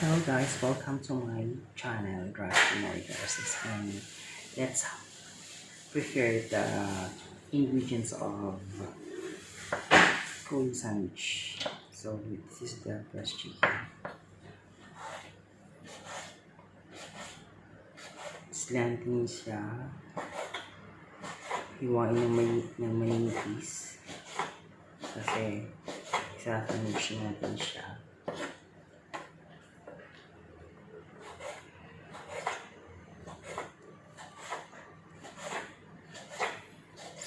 Hello guys, welcome to my channel, Drastic and let's prepare the ingredients of full sandwich. So this is the breast chicken. Slanting siya. Hiwain ng maninipis. Kasi isa-sandwich natin siya.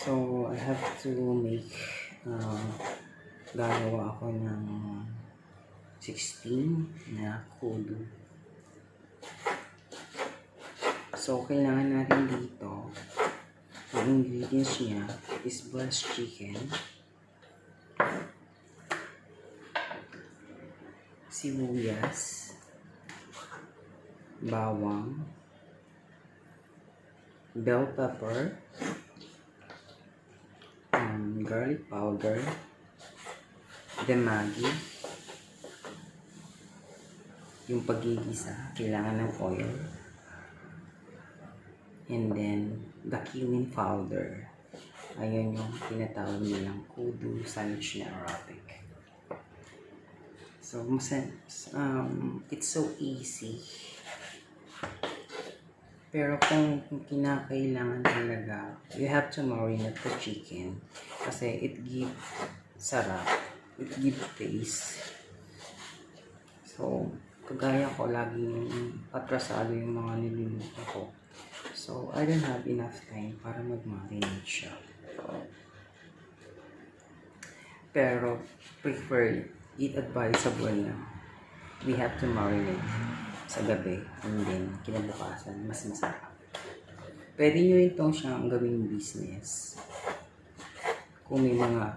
So, I have to make, gagawa ako ng 16 na kudo. So, kailangan natin dito, ang ingredients niya is breast chicken, sibuyas, bawang, bell pepper, garlic powder, the Maggi, yung pagigisa, kailangan ng oil, and then the cumin powder. Ayun yung tinatawag nilang kudu sandwich na Arabic. So, it's so easy. Pero kung kinakailangan talaga, you have to marinate the chicken kasi it gives sarap, it gives taste. So, kagaya ko, laging atrasado yung mga niluluto ko. So, I don't have enough time para mag-marinate siya. Pero, advisable na we have to marinate sa gabi and then kinabukasan mas masarap. Pwede nyo rin itong siyang gawing business kung may mga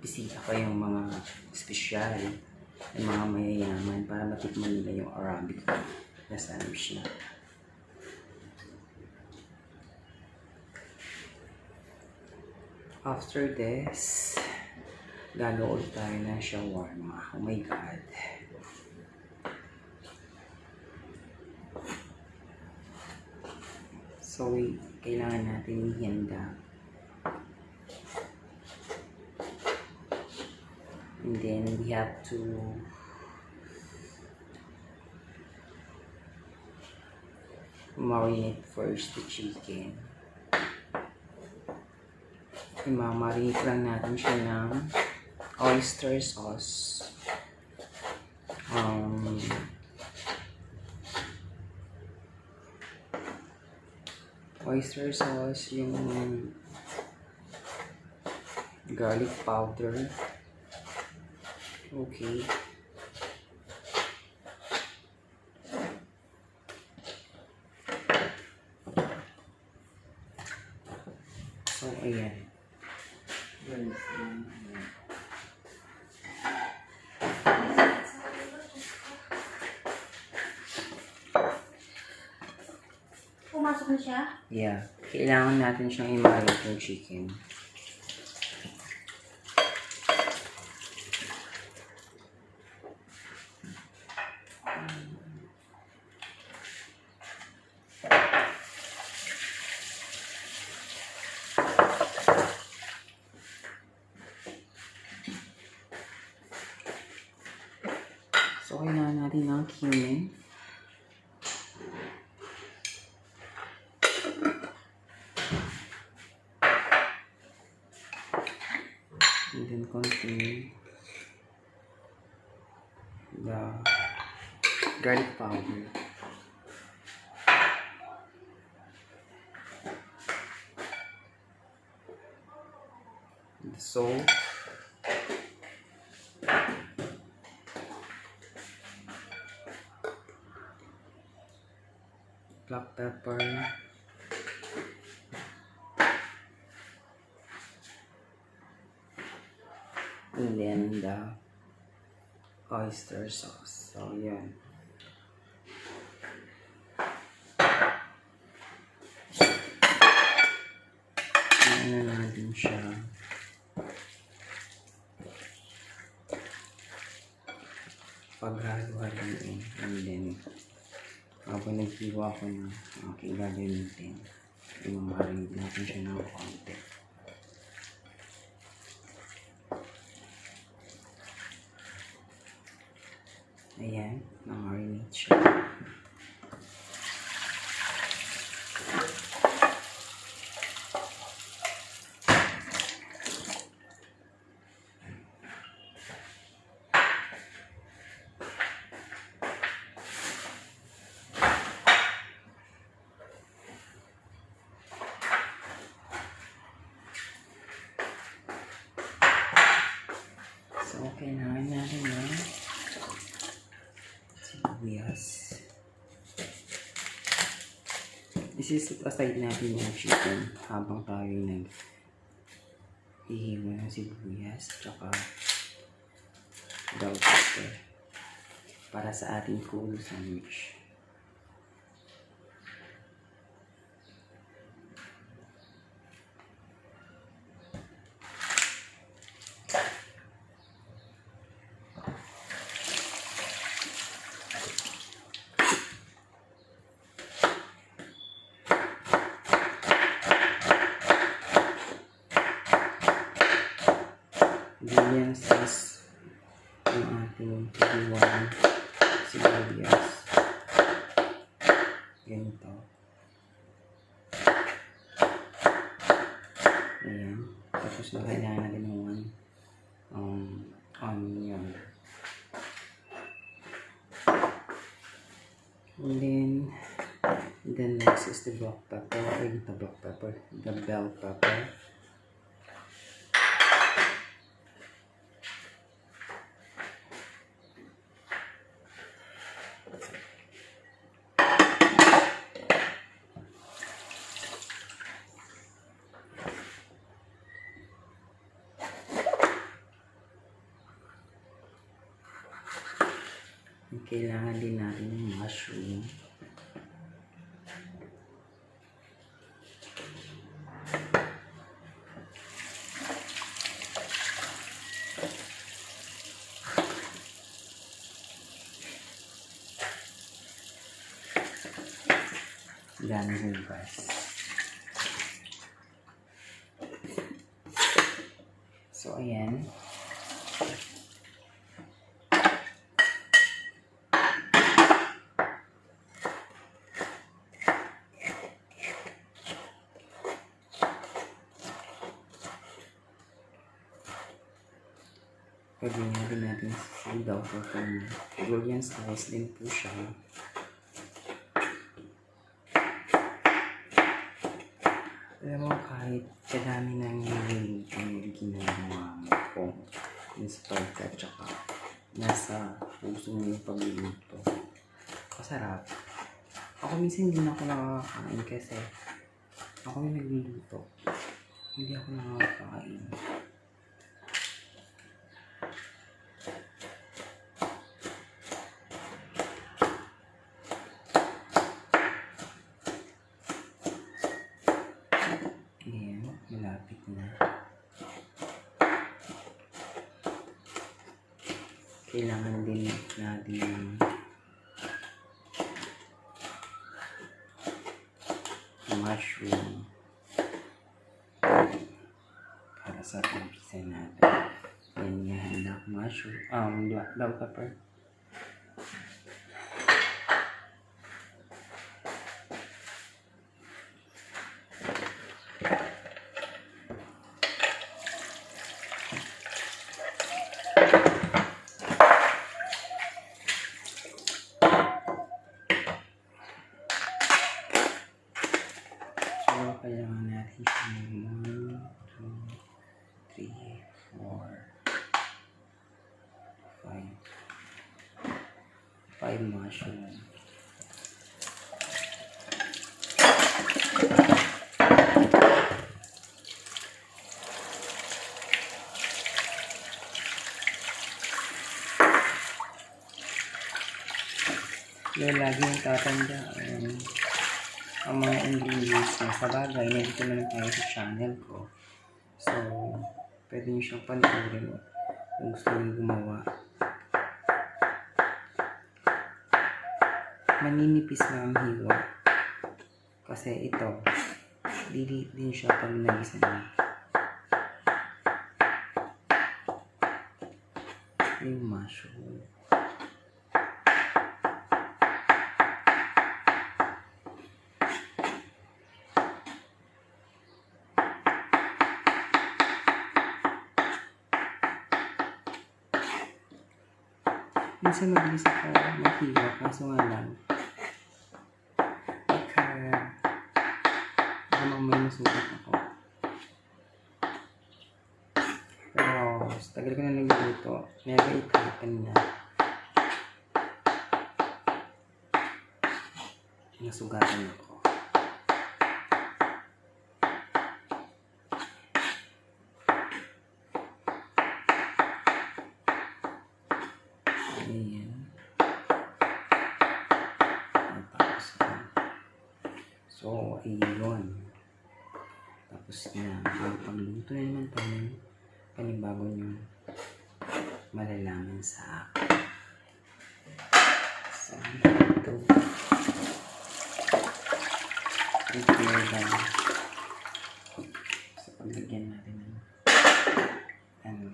bisita kayong mga espesyal ng mga mayayaman para matikman nila yung Arabic na sandwich na. After this, gagawa ulit tayo ng shawarma. Oh my God! So, kailangan natin ihanda. And then, we have to marinate first the chicken. Imamarinate lang natin siya ng oyster sauce. Oyster sauce, yung garlic powder. Okay. So, ayan. Pumasok na siya? Yeah. Kailangan natin siyang i-marinate yung chicken. So, kailangan natin ng cumin. And then continue the garlic powder. The salt. Black pepper. And then the oyster sauce. So, yan. Ano natin siya. paghalo-haluin. And then, habang naghiwa ko ng aking gagamitin, imamarin natin siya ng konti. Ayan, na-marinate siya. So, kailangan natin ng sibuyas. Isisit aside natin yung chicken habang tayo nag-ihiwa ng sibuyas tsaka bell pepper para sa ating full sandwich. Ganyan sis yung ating hiwang sibuyas. Ganito. Ayan. Tapos na kailangan natin ng onion. And then, the next is the black pepper, or the black pepper, the bell pepper. Kailangan din natin ng mushroom. Dami hugas. So, ayan. Pwede nga din natin sigaw po kung Julian slice din po siya. Alam mo, kahit kadami ng niluluto yung ginagawa mo kung inspired ka tsaka nasa puso mo yung pagluluto, masarap. Ako minsan hindi na ako nakakain kasi ako yung nagluluto. Hindi ako nakakain. Malapit na. Kailangan din natin ng mushroom para sa pizza natin. Yan yung handa mushroom, bell pepper. Kailangan natin siya ng 1, 2, 3, 4, 5 mushroom. Yung lagi yung tatandaan ang mga ingredients na sa bagay, nandito na tayo sa channel ko. So, pwede nyo siyang panoorin kung gusto nyo gumawa. maninipis na ang hiwa. Kasi ito, liliit din siya pag nagisa na. Yung mushroom. Minsan mabilis ako maghiwa, kaso nga lang, baka may masukat ako. Pero, sa tagal ko na nagluto, never it happen na nasugatan ako. Ayan. Tapos na. So, ayun. Tapos na. Ang pagluto na naman tayo. Panibago nyo malalaman sa akin. So, ito. Prepare lang. So, paglagyan natin ng ano.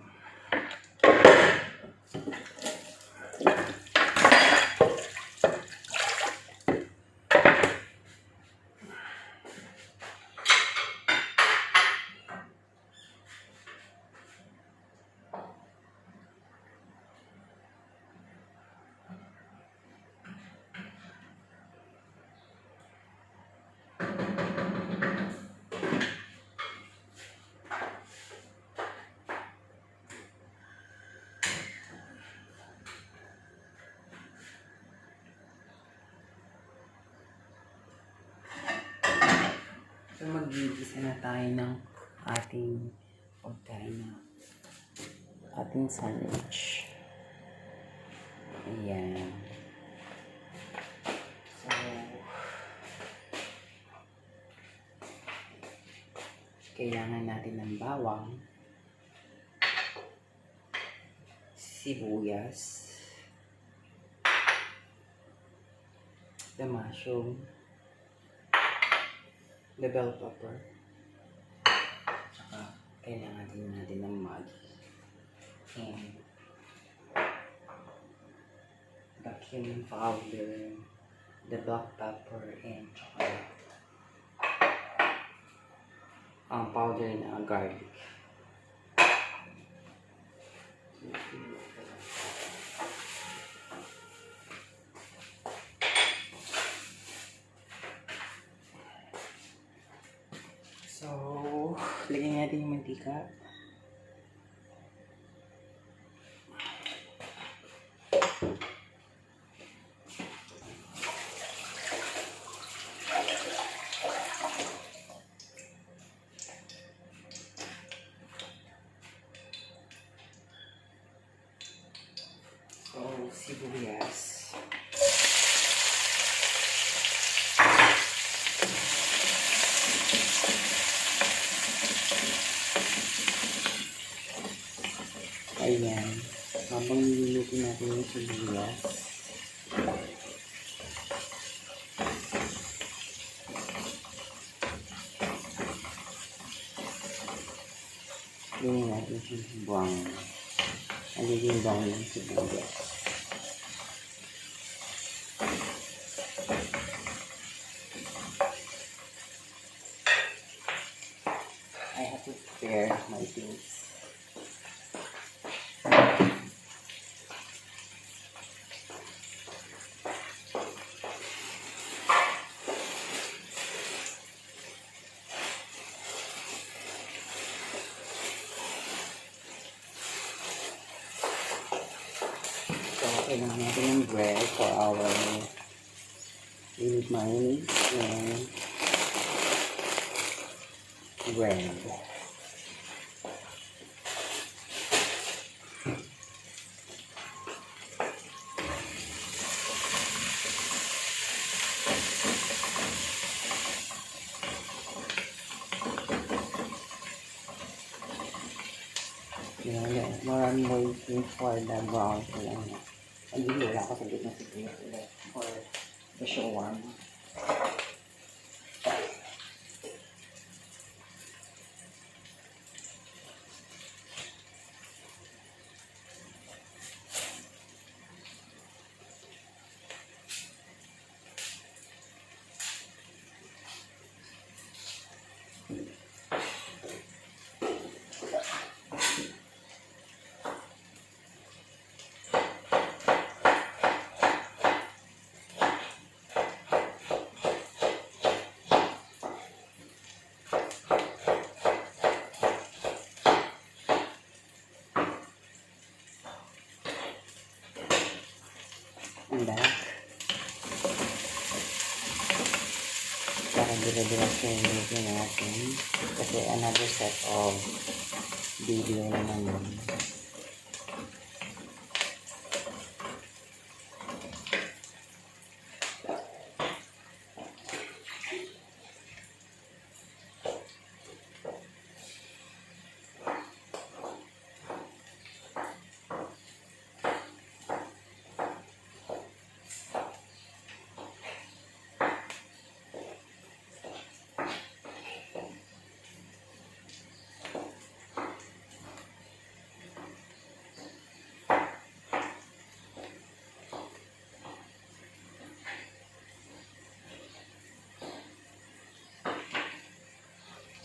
So, mag-gigisa na tayo ng ating pagkain na ating sandwich. Ayan. So, kailangan natin ng bawang, sibuyas, the mushroom, the bell pepper, tsaka kailangan din natin ng Maggi and the cumin powder, the black pepper, and tsaka ang powder na garlic. So, lagyan natin yung mantika. So, sibuyas. Ayan. Habang niluluto natin yung sibuyas, lagyan natin yung buwang. Nagiging buwang ng sibuyas. I have to prepare my things. Kailangan natin ng bread for our unit mayonnaise and bread. Maraming waiting for the brown ko lang. Hindi wala ko sa gitna siguro. Or The shawarma. And back. Para dire-diretso yung video natin. Kasi another set of video naman yun.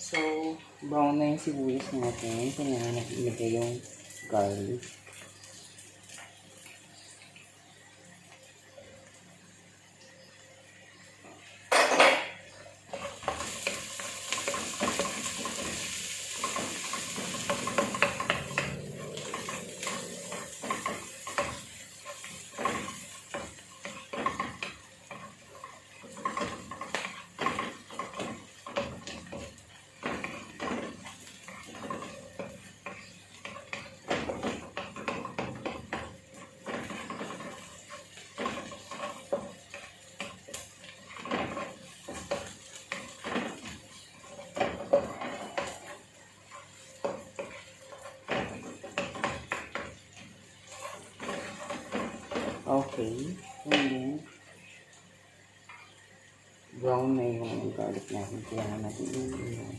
So, brown na yung sibuyas natin. So, na nag-ilagay yung garlic. Okay. And then, brown na yung garlic natin. Kaya natin yung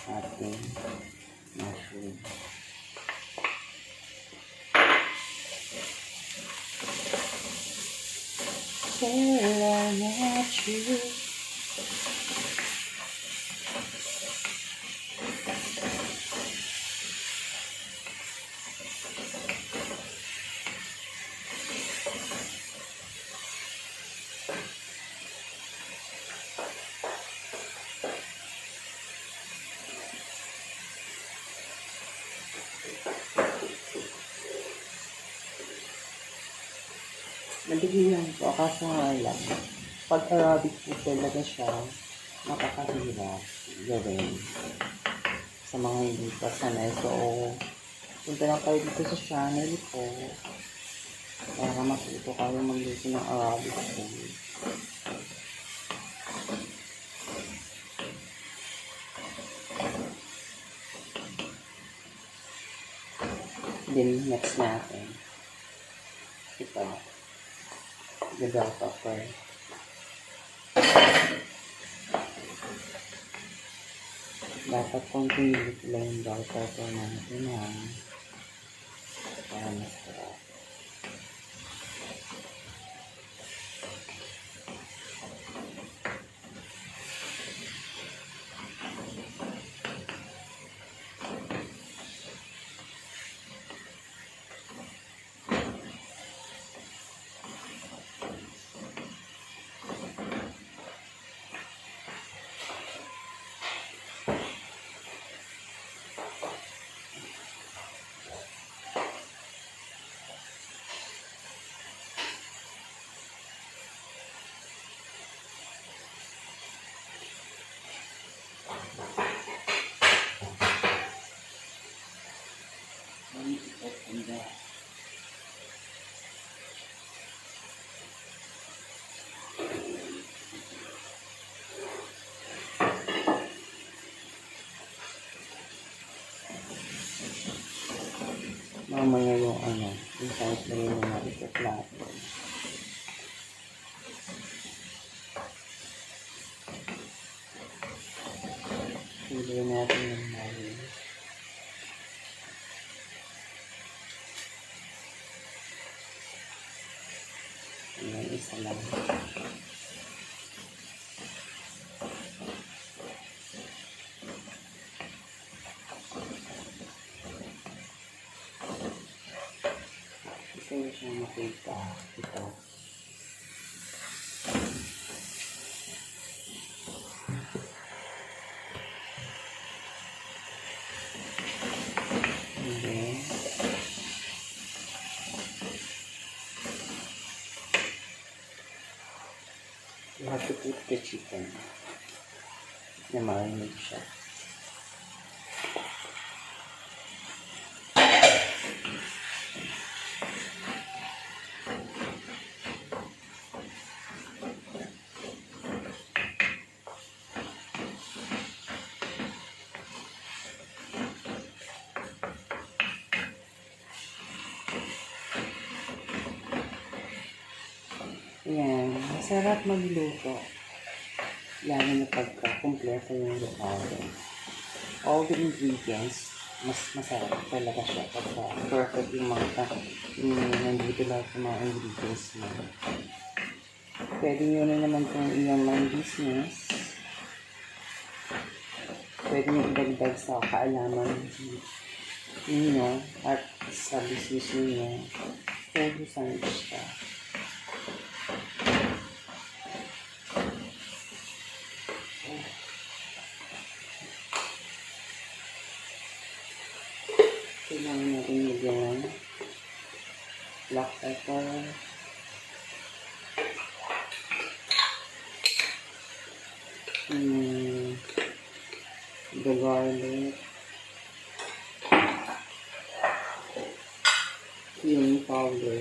ating mushroom. Salamat you. Madali lang po, kaso nga lang, pag Arabic po talaga siya, napakahirap gawin sa mga hindi pa sanay. So, punta lang kayo dito sa channel ko para matuto kayo magluto ng Arabic food. Then, next natin, ito, the bell pepper. Dapat konting lit lang yung bell pepper natin para masarap. Mamaya yung yung side na rin na ito plato. Ilagay natin yung mayo. Ayan, isa lang. Ito yung siyang makita. Ito. And then, you have to put the chicken na marinate siya. Ayan, masarap magluto. Lalo na pagka kumpleto yung recado. All the ingredients, mas masarap talaga siya pagka perfect yung mga nandito lahat yung mga ingredients mo. Pwede nyo na naman kung iyong mga business. Pwede nyo idagdag sa kaalaman ninyo at sa business ninyo. Pwede sandwich ka. Kailangan natin lagyan ng black pepper, the garlic, cumin powder,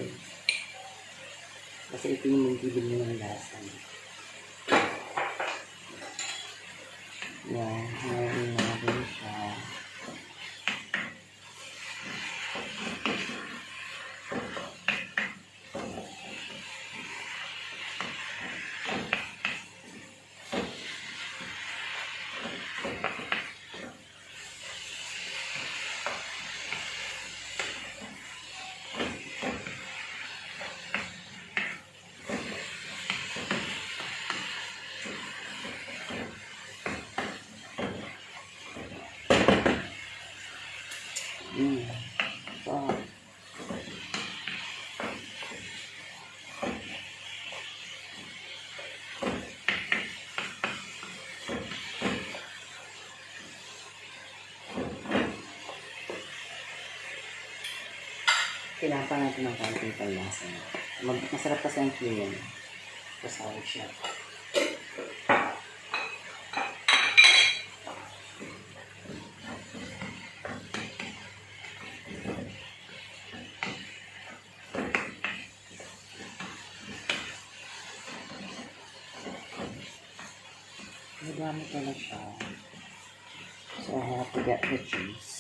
kasi ito yung magbibig mo ng lasa. Yan, hawain natin siya. So, kailangan pa natin ng konting panlasa. Masarap kasi ang cumin. Kasawag siya. Nagamit ko na siya. So I have to get the cheese.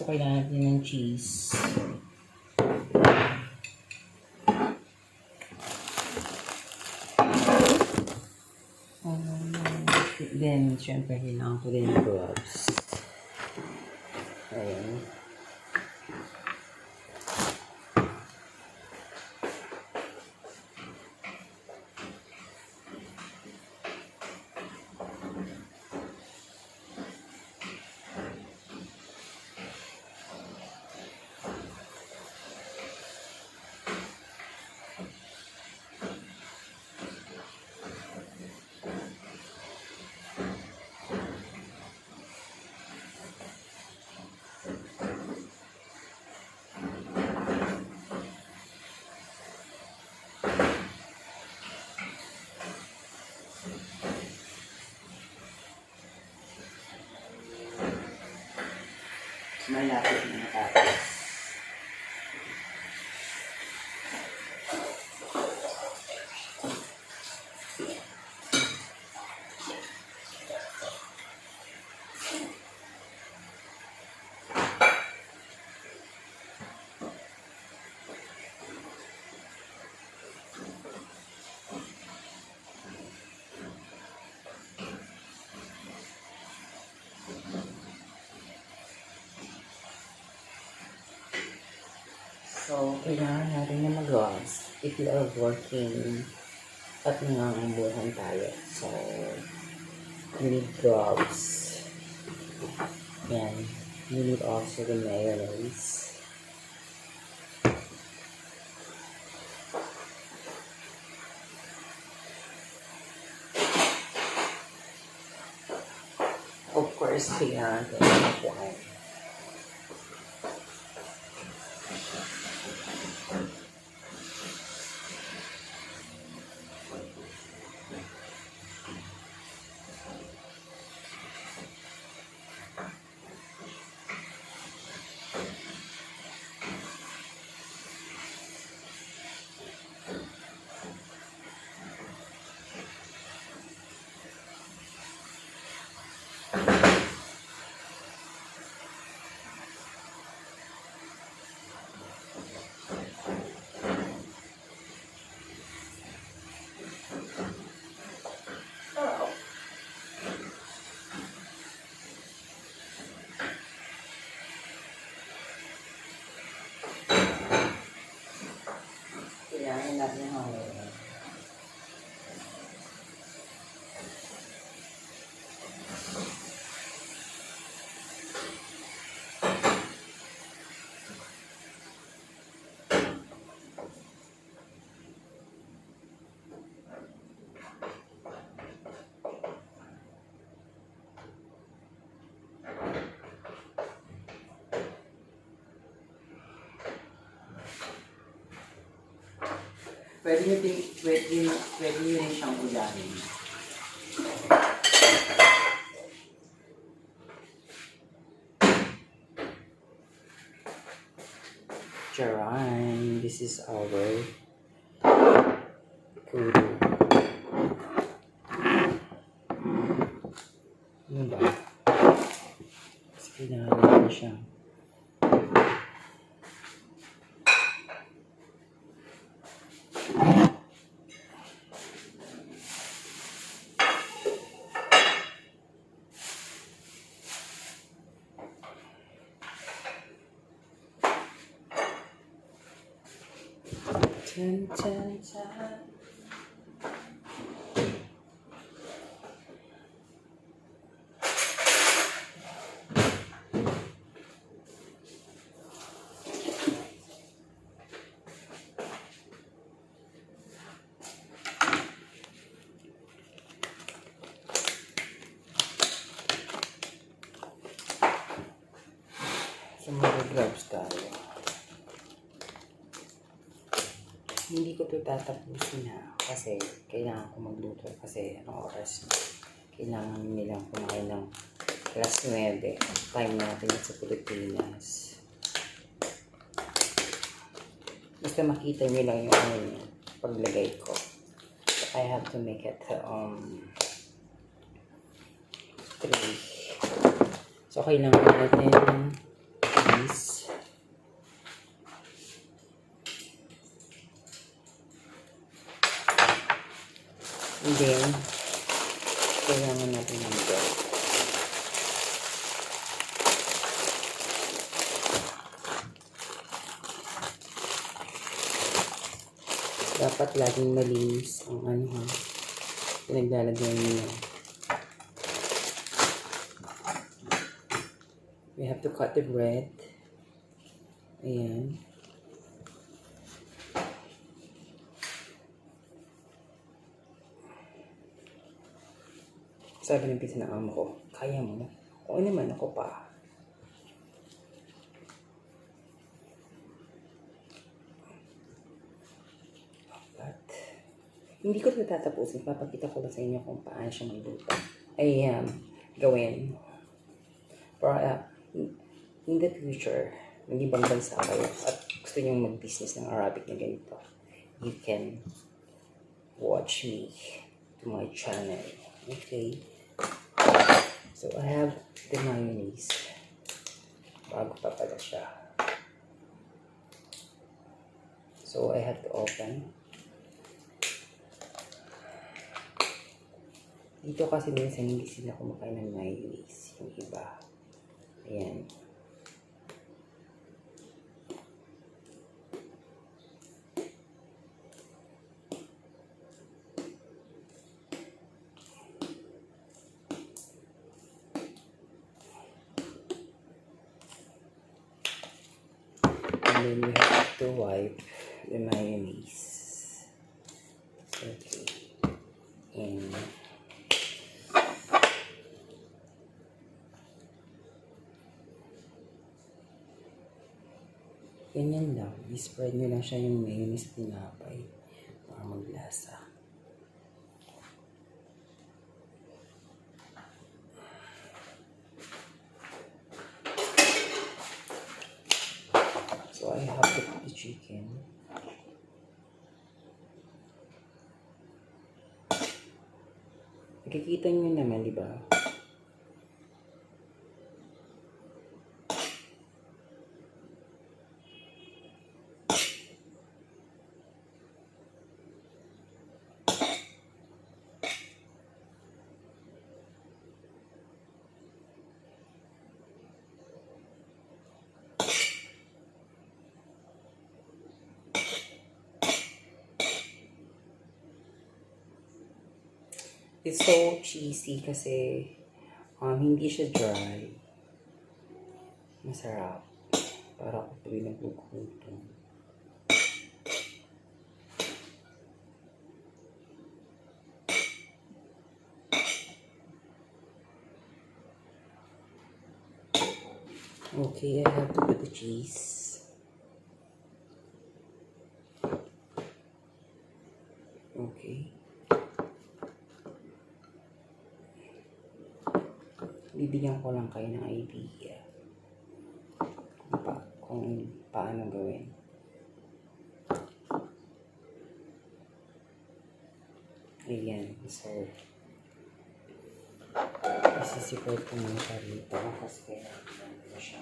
So, kailangan natin ng cheese. Then, syempre, kailangan ko din ng gloves. Ayan. Malapit na natapos. So, kailangan natin na mag-gloves if you are working at nangangambuhan tayo. So, you need gloves. Yan. You need also the mayonnaise. Of course, kailangan natin ng wine. Kailangan natin ng hangin. Pwede nyo rin siyang ulamin. Charan, this is our kudu. Ano ba? Kasi kailangan natin siya. Chan, chan, chan. So, mag-gloves tayo. Hindi ko ito tatapusin ha. Kasi kailangan ko magluto. Kasi anong oras na. Kailangan nilang kumain ng alas 9. Time natin sa Pilipinas. Basta makita nyo lang yung paglagay ko. So, I have to make it 3. So, kailangan natin cheese. And then, kailangan natin ng bread. Dapat laging malinis ang ano ha, pinaglalagyan niyo. We have to cut the bread. Ayan. Sabi ng pizza ng amo ko, kaya mo na. Oo naman, ako pa. But, hindi ko ito tatapusin. Papakita ko lang sa inyo kung paano siya magluto. Ay, gawin. Para, in the future, ng ibang bansa kayo at gusto nyo mag-business ng Arabic na ganito, you can watch me to my channel. Okay? So, I have the mayonnaise. Bago pa pala siya. So, I have to open. Dito kasi minsan hindi sila kumakain ng mayonnaise. Yung iba. Ayan. And then we have to wipe the mayonnaise. Okay. And ganyan lang. I-spread nyo lang siya yung mayonnaise tinapay para maglasa. So I have to put the chicken. Nakikita nyo naman, di ba? It's so cheesy kasi hindi siya dry. Masarap. Para ako tuloy nagluto. Okay, I have to put the cheese. Okay. Bibigyan ko lang kayo ng idea kung paano gawin. Ayan, so isisipot ko muna siya rito kasi kailangan ko siya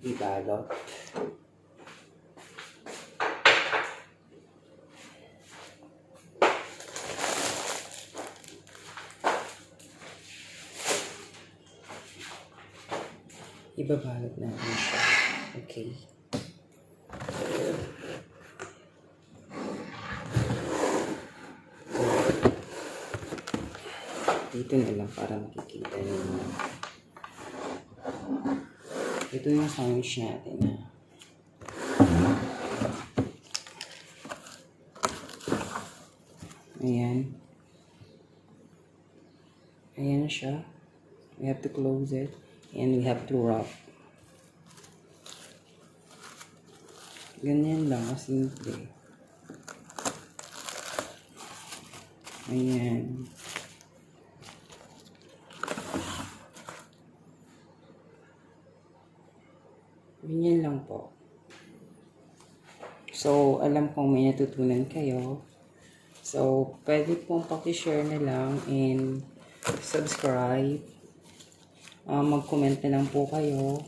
ibalot. Ibabalot natin siya. Okay. Dito na lang para makikita niyo. Ito yung sandwich natin. Ayan. Ayan siya. We have to close it. And we have to wrap. Ganyan lang, simple. Ayan. Ganyan lang po. So, alam kong may natutunan kayo. So, pwede pong paki-share na lang and subscribe. Mag-comment na lang po kayo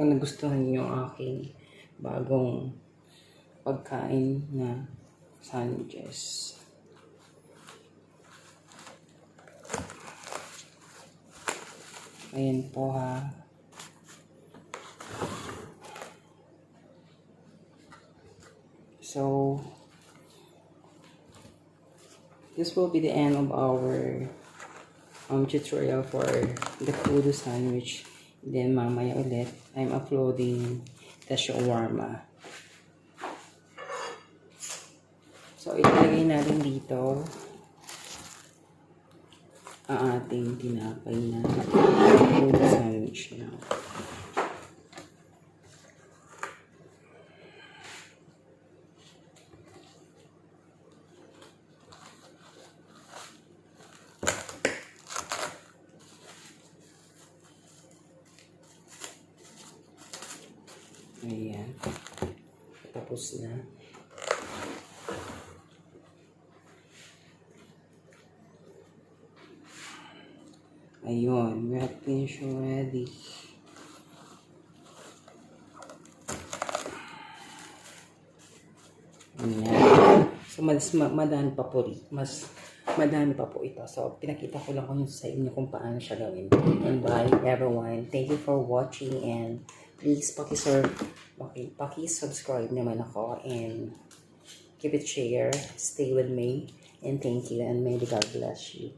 kung nagustuhan niyo ang aking bagong pagkain na sandwiches. Ayan po ha. So, this will be the end of our tutorial for the food sandwich. Then mamaya ulit, I'm uploading the shawarma. So, ilalagay natin dito ang ating tinapay na food sandwich na. Ayan. Tapos na. Ayun. We have finished already. Ayan. So, madami pa po. Mas madami pa po ito. So, pinakita ko lang kung sa inyo kung paano siya gawin. And bye everyone. Thank you for watching and please paki-subscribe naman ako and keep it share. Stay with me and thank you and may God bless you.